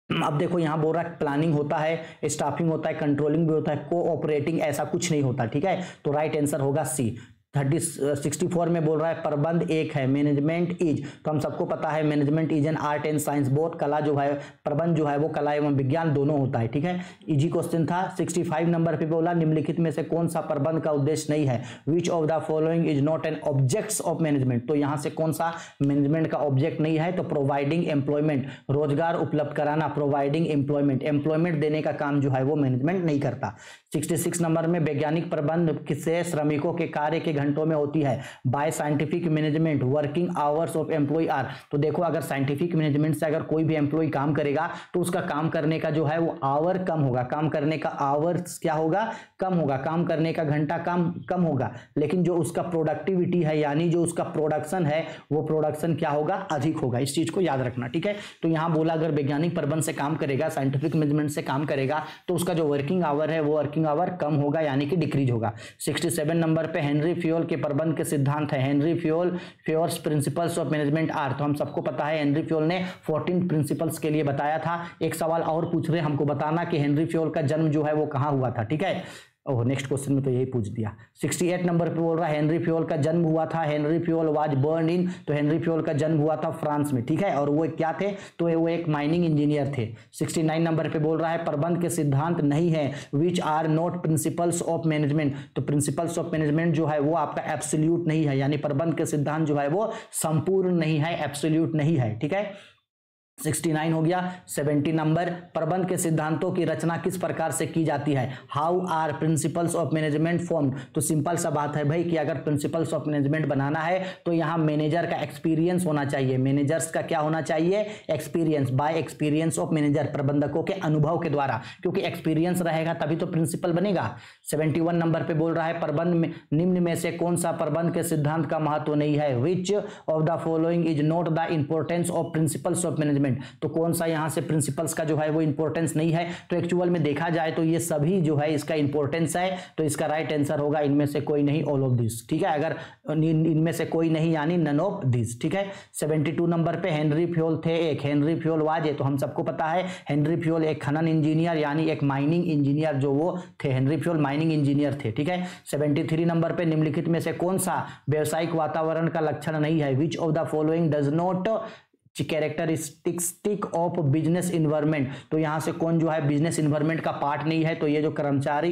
Speaker 1: अब देखो यहां बोल रहा है प्लानिंग होता है, स्टाफिंग होता है, कंट्रोलिंग भी होता है, कोऑपरेटिंग ऐसा कुछ नहीं होता, ठीक है, तो राइट आंसर होगा सी। 64 में बोल रहा है प्रबंध एक है, मैनेजमेंट इज, तो हम सबको पता है management is an art and science, both कला जो है, प्रबंध जो है वो कला एवं विज्ञान दोनों होता है, ठीक है, इजी क्वेश्चन था। 65 नंबर पे बोला निम्नलिखित में से कौन सा प्रबंध का उद्देश्य नहीं है, विच of the following is not an objects of management, तो यहां से कौन सा मैनेजमेंट का ऑब्जेक्ट नहीं है, तो प्रोवाइडिंग एम्प्लॉयमेंट, रोजगार उपलब्ध कराना, प्रोवाइडिंग एम्प्लॉयमेंट, एम्प्लॉयमेंट देने का काम जो है वो मैनेजमेंट नहीं करता। 66 नंबर में वैज्ञानिक प्रबंध किससे श्रमिकों के कार्य के घंटों में होती है। By scientific management working hours of employ are, तो देखो अगर साइंटिफिक मैनेजमेंट से अगर कोई भी एम्प्लॉय काम करेगा तो उसका काम करने का जो है वो आवर कम होगा, काम करने का आवर्स क्या होगा, कम होगा, काम करने का घंटा कम होगा, लेकिन जो उसका प्रोडक्टिविटी है यानी जो उसका प्रोडक्शन है वो प्रोडक्शन क्या होगा, अधिक होगा। इस चीज को याद रखना, ठीक है। तो यहां बोला अगर वैज्ञानिक प्रबंध से काम करेगा, साइंटिफिक मैनेजमेंट से काम करेगा तो उसका जो वर्किंग आवर है वो वर्किंग आवर कम होगा यानी कि डिक्रीज होगा। 67 नंबर पे हेनरी फ्योल के प्रबंध के सिद्धांत है। Henry Fayol's principles of management are, तो हम सबको पता है हेनरी फ्योल ने 14 प्रिंसिपल्स के लिए बताया था। एक सवाल और पूछ रहे, हमको बताना कि हेनरी फ्योल का जन्म जो है वो कहां हुआ था, ठीक है। ओह नेक्स्ट क्वेश्चन में तो यही पूछ दिया। 68 नंबर पे बोल रहा है हेनरी फ्योल का जन्म हुआ था, हेनरी फ्योल वाज बर्न इन, तो हेनरी फ्योल का जन्म हुआ था फ्रांस में, ठीक है। और वो क्या थे, तो वो एक माइनिंग इंजीनियर थे। 69 नंबर पे बोल रहा है प्रबंध के सिद्धांत नहीं है which are not principles of management, तो प्रिंसिपल्स ऑफ मैनेजमेंट जो है वो आपका एब्सोल्यूट नहीं है, यानी प्रबंध के सिद्धांत जो है वो संपूर्ण नहीं है, एब्सोल्यूट नहीं है, ठीक है। 69 हो गया। 70 नंबर प्रबंध के सिद्धांतों की रचना किस प्रकार से की जाती है, how are principles of management formed, तो सिंपल सा बात है भाई कि अगर प्रिंसिपल्स ऑफ मैनेजमेंट बनाना है तो यहाँ मैनेजर का एक्सपीरियंस होना चाहिए, मैनेजर्स का क्या होना चाहिए, experience, bye experience of manager, प्रबंधकों के अनुभव के द्वारा, क्योंकि एक्सपीरियंस रहेगा तभी तो प्रिंसिपल बनेगा। 71 नंबर पे बोल रहा है प्रबंध में निम्न में से कौन सा प्रबंध के सिद्धांत का महत्व नहीं है, विच of the following is not the importance of principles of management, तो कौन सा यहां से प्रिंसिपल्स का जो है वो इंपॉर्टेंस नहीं है, तो एक्चुअल में देखा जाए तो ये सभी जो है इसका इंपॉर्टेंस है, तो इसका राइट आंसर होगा इनमें से कोई नहीं, ऑल ऑफ दिस, ठीक है। अगर इनमें से कोई नहीं यानी नन ऑफ दिस, ठीक है। 72 नंबर पे हेनरी फ्योल थे एक, हेनरी फ्योल वाज, तो हम सबको पता है हेनरी फ्योल एक खनन इंजीनियर यानी एक माइनिंग इंजीनियर जो वो थे, हेनरी फ्योल माइनिंग इंजीनियर थे, ठीक है। 73 नंबर पे निम्नलिखित में से कौन सा व्यावसायिक वातावरण का लक्षण नहीं है, विच of the following does not characteristic of business environment, तो यहां से कौन जो है बिजनेस इन्वायरमेंट का पार्ट नहीं है, तो ये जो कर्मचारी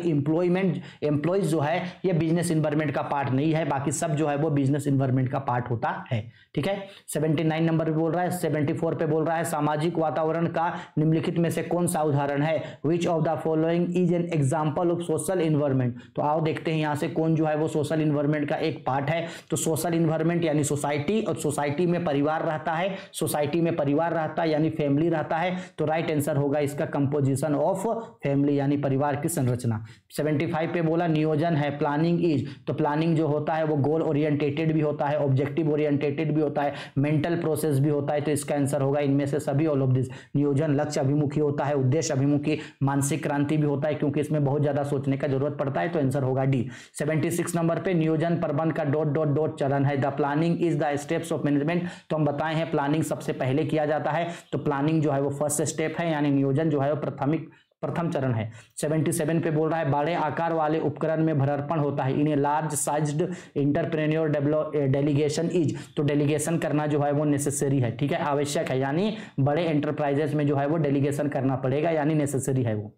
Speaker 1: एम्प्लॉयज जो है ये बिजनेस इन्वायरमेंट का पार्ट नहीं है, बाकी सब जो है वो बिजनेस इन्वायरमेंट का पार्ट होता है, ठीक है। 79 नंबर पे बोल रहा है, 74 पे बोल रहा है सामाजिक वातावरण का निम्नलिखित में से कौन सा उदाहरण है, विच of the following is an example of social environment, तो आओ देखते हैं यहां से कौन जो है वो सोशल इन्वायरमेंट का एक पार्ट है, तो सोशल इन्वायरमेंट यानी सोसाइटी, और सोसाइटी में परिवार रहता है, सोसाइटी में परिवार रहता है यानी फैमिली रहता है, तो राइट आंसर होगा इसका कंपोजिशन ऑफ फैमिली यानी परिवार की संरचना। 75 पे बोला नियोजन है, प्लानिंग इज, तो प्लानिंग जो होता है वो गोल ओरिएंटेटेड भी होता है, ऑब्जेक्टिव ओरिएंटेटेड भी होता है, मेंटल प्रोसेस भी होता है, तो इसका आंसर होगा इनमें से सभी, ऑल ऑफ दिस। नियोजन लक्ष्य अभिमुखी होता है, उद्देश्य अभिमुखी, मानसिक क्रांति भी होता है क्योंकि इसमें बहुत ज्यादा सोचने का जरूरत पड़ता है, तो आंसर होगा डी। 76 नंबर पे नियोजन प्रबंध का डॉट डॉट डॉट चरण है, the planning is the steps of management, तो हम बताए हैं प्लानिंग सबसे पहले किया जाता है, तो प्लानिंग जो है वो फर्स्ट स्टेप है, यानी नियोजन जो है वो प्रथम चरण है। 77 पे बोल रहा है बड़े आकार वाले उपकरण में भरार्पण होता है, इन्हें large sized entrepreneur delegation is, तो डेलीगेशन करना जो है वो नेसेसरी है, ठीक है, आवश्यक है, यानी बड़े एंटरप्राइजेस में जो है वो डेलीगेशन करना पड़ेगा यानी नेसेसरी है वो।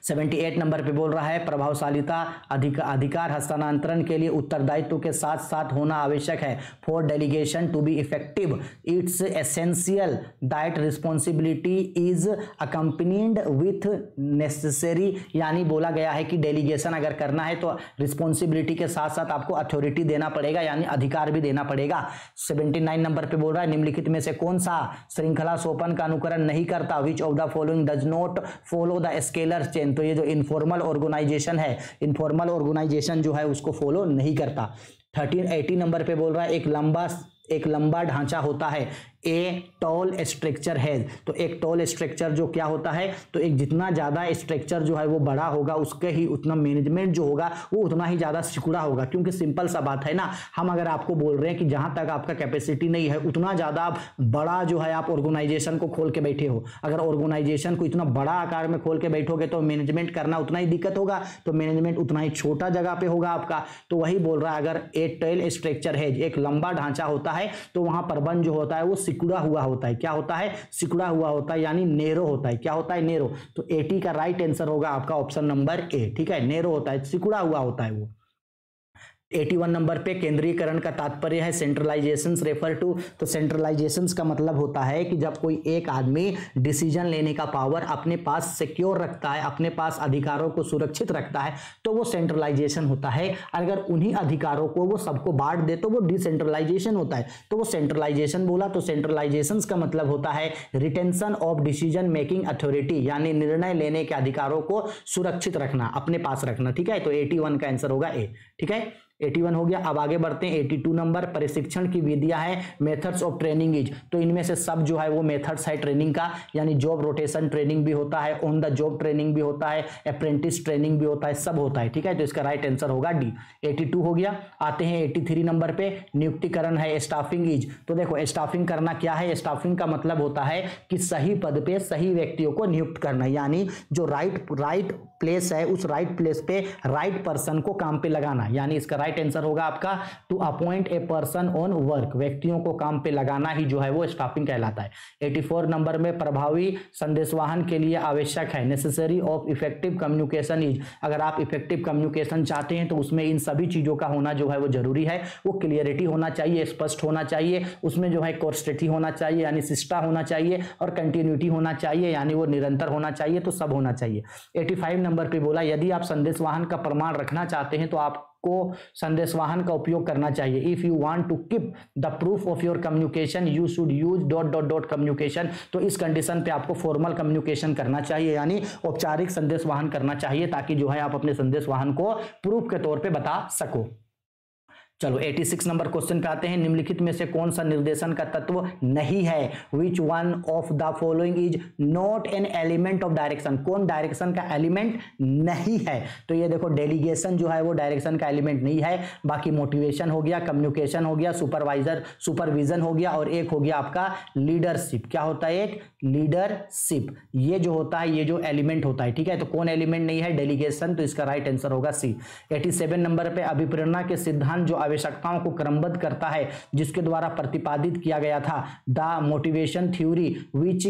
Speaker 1: 78 नंबर पे बोल रहा है प्रभावशालीता अधिकार हस्तांतरण के लिए उत्तरदायित्व के साथ साथ होना आवश्यक है, for delegation to be effective it's essential that responsibility is accompanied with necessary, यानी बोला गया है कि डेलीगेशन अगर करना है तो रिस्पॉन्सिबिलिटी के साथ साथ आपको अथॉरिटी देना पड़ेगा यानी अधिकार भी देना पड़ेगा। 79 नंबर पे बोल रहा है निम्नलिखित में से कौन सा श्रृंखला सोपान का अनुकरण नहीं करता, विच of the following does not follow the scalar chain, तो ये जो इनफॉर्मल ऑर्गेनाइजेशन है, इनफॉर्मल ऑर्गेनाइजेशन जो है उसको फॉलो नहीं करता। 80 नंबर पे बोल रहा है एक लंबा ढांचा होता है, ए टॉल स्ट्रक्चर है, तो एक टॉल स्ट्रक्चर जो क्या होता है, तो एक जितना ज्यादा स्ट्रक्चर जो है वो बड़ा होगा उसके ही उतना मैनेजमेंट जो होगा वो उतना ही ज्यादा सिकुड़ा होगा, क्योंकि सिंपल सा बात है ना, हम अगर आपको बोल रहे हैं कि जहां तक आपका कैपेसिटी नहीं है उतना ज्यादा बड़ा जो है आप ऑर्गेनाइजेशन को खोल के बैठे हो, अगर ऑर्गेनाइजेशन को इतना बड़ा आकार में खोल के बैठोगे तो मैनेजमेंट करना उतना ही दिक्कत होगा, तो मैनेजमेंट उतना ही छोटा जगह पे होगा आपका, तो वही बोल रहा है अगर ए टॉल स्ट्रक्चर है, एक लंबा ढांचा होता है, तो वहां प्रबंध जो होता है वो सिकुड़ा हुआ होता है, क्या होता है, सिकुड़ा हुआ होता है यानी नेरो होता है, क्या होता है, नेरो, तो 80 का राइट आंसर होगा आपका ऑप्शन नंबर ए, ठीक है, नेरो होता है, सिकुड़ा हुआ होता है वो। 81 नंबर पे केंद्रीकरण का तात्पर्य है सेंट्रलाइजेशंस रेफर टू। तो सेंट्रलाइजेशंस का मतलब होता है कि जब कोई एक आदमी डिसीजन लेने का पावर अपने पास सिक्योर रखता है, अपने पास अधिकारों को सुरक्षित रखता है, तो वो सेंट्रलाइजेशन होता है। अगर उन्हीं अधिकारों को वो सबको बांट दे तो वो डिसेंट्रलाइजेशन होता है। तो वो सेंट्रलाइजेशन बोला, तो सेंट्रलाइजेशंस का मतलब होता है retention of decision making authority, यानी निर्णय लेने के अधिकारों को सुरक्षित रखना, अपने पास रखना। ठीक है, तो 81 का आंसर होगा ए। ठीक है, 81 हो गया। अब आगे बढ़ते हैं 82 नंबर, प्रशिक्षण की विधियां है मेथड्स ऑफ ट्रेनिंग इज। तो इनमें से सब जो है वो मेथड्स है ट्रेनिंग का, यानी जॉब रोटेशन ट्रेनिंग भी होता है, ऑन द जॉब ट्रेनिंग भी होता है, अप्रेंटिस ट्रेनिंग भी होता है, सब होता है। ठीक है, तो इसका राइट आंसर होगा डी। 82 हो गया। आते हैं 83 नंबर पे, नियुक्तिकरण है स्टाफिंग इज। तो देखो स्टाफिंग करना क्या है, स्टाफिंग का मतलब होता है कि सही पद पे सही व्यक्तियों को नियुक्त करना, यानी जो राइट प्लेस है उस राइट प्लेस पे राइट पर्सन को काम पे लगाना, यानी इसका राइट आंसर होगा आपका to appoint a person on work, व्यक्तियों को काम पे लगाना ही जो है वो स्टाफिंग कहलाता है। 84 नंबर में प्रभावी संदेशवाहन के लिए आवश्यक है necessary of effective communication is. अगर आप इफेक्टिव कम्युनिकेशन चाहते हैं तो उसमें इन सभी चीजों का होना जो है वो जरूरी है। वो क्लियरिटी होना चाहिए, स्पष्ट होना चाहिए, उसमें जो है कोर्सिटी होना चाहिए यानी शिष्टा होना चाहिए, और कंटिन्यूटी होना चाहिए यानी वो निरंतर होना चाहिए, तो सब होना चाहिए। 85 नंबर पे बोला यदि आप संदेशवाहन का प्रमाण रखना चाहते हैं तो आपको संदेशवाहन का उपयोग करना चाहिए। If you want to keep the proof of your communication you should use dot dot dot communication. तो इस कंडीशन पे आपको फॉर्मल कम्युनिकेशन करना चाहिए, यानी औपचारिक संदेशवाहन करना चाहिए, ताकि जो है आप अपने संदेशवाहन को प्रूफ के तौर पे बता सको। चलो 86 नंबर क्वेश्चन पे आते हैं, निम्नलिखित में से कौन सा निर्देशन का तत्व नहीं है, which one of the following is not an element of direction. कौन डायरेक्शन का एलिमेंट नहीं है, तो ये देखो डेलीगेशन जो है वो डायरेक्शन का एलिमेंट नहीं है। बाकी मोटिवेशन हो गया, कम्युनिकेशन हो गया, सुपरविजन हो गया, और एक हो गया आपका लीडरशिप। क्या होता है, एक लीडरशिप, ये जो होता है ये जो एलिमेंट होता है। ठीक है, तो कौन एलिमेंट नहीं है, डेलीगेशन, तो इसका राइट आंसर होगा सी। 87 नंबर पे अभिप्रेरणा के सिद्धांत जो आवश्यकताओं को क्रमबद्ध करता है जिसके द्वारा प्रतिपादित किया गया था, the motivation theory which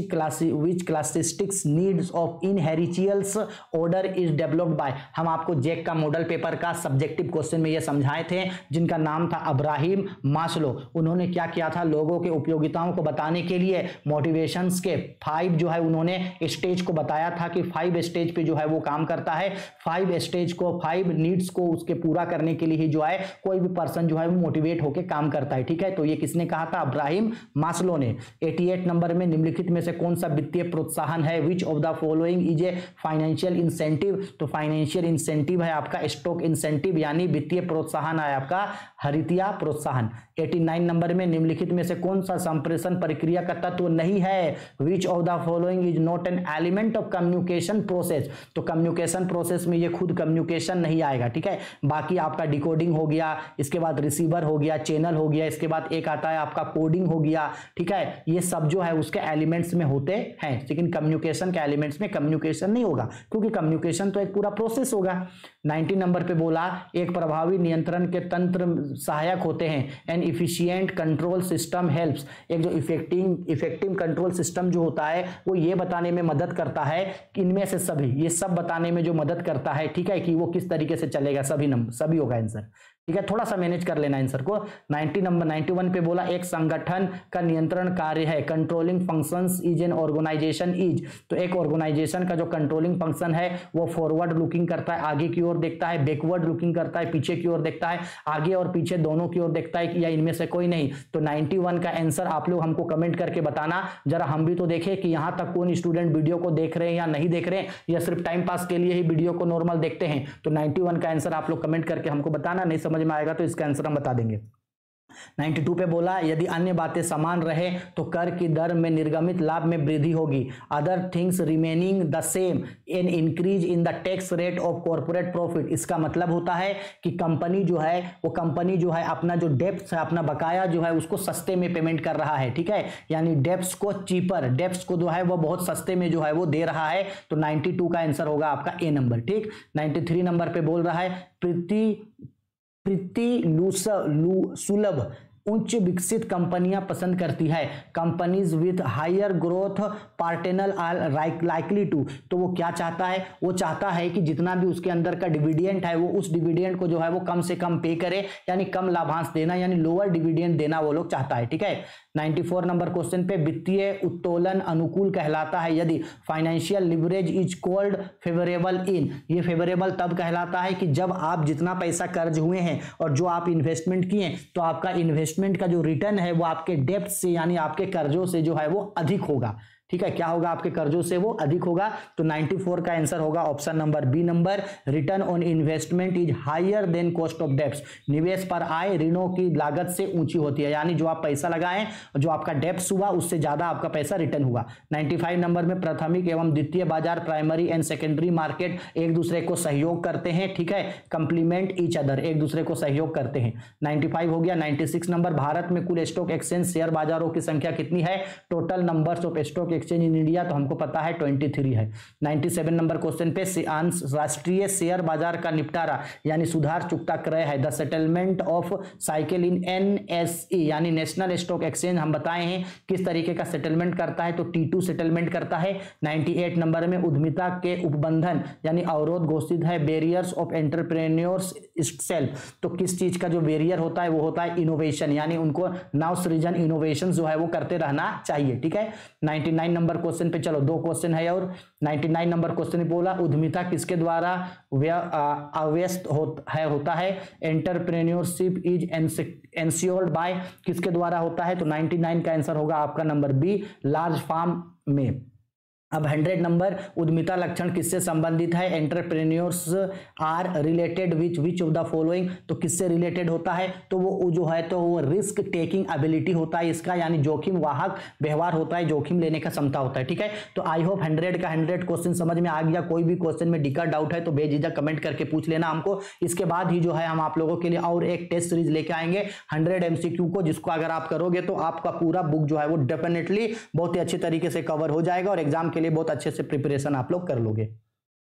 Speaker 1: classifies needs of in hierarchical order is developed by. हम आपको जैक का मॉडल पेपर का सब्जेक्टिव क्वेश्चन में ये समझाए थे, जिनका नाम था अब्राहिम मास्लो। उन्होंने क्या किया था, लोगों के उपयोगिताओं को बताने के लिए मोटिवेशंस के 5 जो है उन्होंने स्टेज को बताया था कि 5 स्टेज पे जो है वो काम करता है। 5 स्टेज को, 5 नीड्स को उसके पूरा करने के लिए ही जो है कोई भी पर्सन जो है वो मोटिवेट होकर काम करता है। ठीक है, तो ये किसने कहा था, अब्राहिम मास्लो ने। 88 नंबर में निम्नलिखित में से कौन सा वित्तीय प्रोत्साहन है, विच of the following is a financial incentive. तो फाइनेंशियल इंसेंटिव है आपका स्टॉक इंसेंटिव, यानी वित्तीय प्रोत्साहन है आपका हरितिया प्रोत्साहन। 89 नंबर में निम्नलिखित में से कौन सा संप्रेषण प्रक्रिया का तत्व नहीं है, विच of the following is not an element of communication process. तो कम्युनिकेशन प्रोसेस में ये खुद कम्युनिकेशन नहीं आएगा। ठीक है, बाकी आपका डिकोडिंग हो गया, इसके बाद रिसीवर हो गया, चैनल हो गया, इसके बाद एक आता है आपका कोडिंग हो गया। ठीक है, ये सब जो है उसके एलिमेंट्स में होते हैं, लेकिन कम्युनिकेशन के एलिमेंट्स में कम्युनिकेशन नहीं होगा, क्योंकि कम्युनिकेशन तो एक पूरा प्रोसेस होगा। 90 नंबर पे बोला एक प्रभावी नियंत्रण के तंत्र सहायक होते हैं, an efficient control system helps. एक जो इफेक्टिव कंट्रोल सिस्टम जो होता है वो ये बताने में मदद करता है कि इनमें से सभी, ये सब बताने में जो मदद करता है, ठीक है, कि वो किस तरीके से चलेगा, सभी होगा आंसर। ठीक है, थोड़ा सा मैनेज कर लेना आंसर को। 91 पे बोला एक संगठन का नियंत्रण कार्य है, controlling functions is an organization is. तो एक ऑर्गेनाइजेशन का जो कंट्रोलिंग फंक्शन है वो फॉरवर्ड लुकिंग करता है, आगे की ओर देखता है, बैकवर्ड लुकिंग करता है, पीछे की ओर देखता है, आगे और पीछे दोनों की ओर देखता है, कि या इनमें से कोई नहीं। तो 91 का आंसर आप लोग हमको कमेंट करके बताना, जरा हम भी तो देखें कि यहाँ तक कौन स्टूडेंट वीडियो को देख रहे हैं या नहीं देख रहे हैं, या सिर्फ टाइम पास के लिए ही वीडियो को नॉर्मल देखते हैं। तो 91 का आंसर आप लोग कमेंट करके हमको बताना, नहीं समझ में आएगा तो इसका आंसर हम बता देंगे। 92 पे बोला यदि अन्य बातें समान रहे तो कर की दर में निर्गमित लाभ में वृद्धि होगी, other things remaining the same an increase in the tax rate of corporate profit. इसका मतलब होता है कि कंपनी जो है अपना जो डेप्थ है, अपना बकाया जो है उसको सस्ते में पेमेंट कर रहा है। ठीक है, यानी डेप्स को जो है वो बहुत सस्ते में जो है वो दे रहा है। तो 92 का आंसर होगा आपका ए नंबर। ठीक, 93 नंबर पे बोल रहा है सुलभ उच्च विकसित कंपनियां पसंद करती है। Companies with higher growth potential are likely to, तो वो क्या चाहता है, वो चाहता है कि जितना भी उसके अंदर का डिविडेंड है वो उस डिविडेंड को जो है वो कम से कम पे करे, यानी कम लाभांश देना, यानी लोअर डिविडेंड देना वो लोग चाहता है। ठीक है, 94 नंबर क्वेश्चन पे वित्तीय उत्तोलन अनुकूल कहलाता है यदि financial leverage is called favourable in, ये फेवरेबल तब कहलाता है कि जब आप जितना पैसा कर्ज हुए हैं और जो आप इन्वेस्टमेंट किए तो आपका इन्वेस्टमेंट का जो रिटर्न है वो आपके डेब्ट से यानी आपके कर्जों से जो है वो अधिक होगा। ठीक है, क्या होगा, आपके कर्जों से वो अधिक होगा। तो 94 का आंसर होगा option number B number, return on investment is higher than cost of debts, निवेश पर आय ऋणों की लागत से ऊंची होती है, यानी जो आप पैसा लगाएं जो आपका डेब्ट्स हुआ उससे ज्यादा आपका पैसा रिटर्न हुआ। 95 नंबर में प्राथमिक एवं द्वितीय बाजार प्राइमरी एंड सेकेंडरी मार्केट एक दूसरे को सहयोग करते हैं। ठीक है, कंप्लीमेंट ईच अदर, एक दूसरे को सहयोग करते हैं। 95 हो गया। 96 नंबर, भारत में कुल स्टॉक एक्सचेंज शेयर बाजारों की संख्या कितनी है, total numbers of stock exchange in India, तो हमको पता है 23 है। 97 नंबर क्वेश्चन पे राष्ट्रीय शेयर बाजार का निपटारा यानी सुधार चुकता क्रय है the settlement of cycle in NSE यानी नेशनल स्टॉक एक्सचेंज, हम बताए हैं किस तरीके का सेटलमेंट करता है, तो T2 सेटलमेंट करता है। 98 नंबर में उद्यमिता के उपबंधन यानी अवरोध घोषित है बैरियर्स ऑफ एंटरप्रेन्योर्स सेल्फ, तो किस चीज का जो बैरियर होता है वो होता है इनोवेशन, यानी उनको नव सृजन इनोवेशन जो है वो करते रहना चाहिए। ठीक है, 99 नंबर क्वेश्चन पे चलो, दो क्वेश्चन है और 99 नंबर क्वेश्चन में बोला उद्यमिता किसके द्वारा अव्यस्त होता है, एंटरप्रेन्योरशिप इज एंश्योर्ड बाय, किसके द्वारा होता है, तो 99 का आंसर होगा आपका नंबर बी, लार्ज फार्म में। अब 100 नंबर, उद्यमिता लक्षण किससे संबंधित है, entrepreneurs are related which of the following, तो किससे रिलेटेड होता है, तो वो जो है तो वो रिस्क टेकिंग एबिलिटी होता है इसका, यानी जोखिम वाहक व्यवहार होता है, जोखिम लेने का क्षमता होता है। ठीक है, तो आई होप 100 का 100 क्वेश्चन समझ में आ गया। कोई भी क्वेश्चन में डिका डाउट है तो बेझिझक कमेंट करके पूछ लेना हमको। इसके बाद ही जो है हम आप लोगों के लिए और एक टेस्ट सीरीज लेके आएंगे 100 MCQ को, जिसको अगर आप करोगे तो आपका पूरा बुक जो है वो डेफिनेटली बहुत ही अच्छे तरीके से कवर हो जाएगा और एग्जाम के लिए बहुत अच्छे से प्रिपरेशन आप लोग कर लोगे।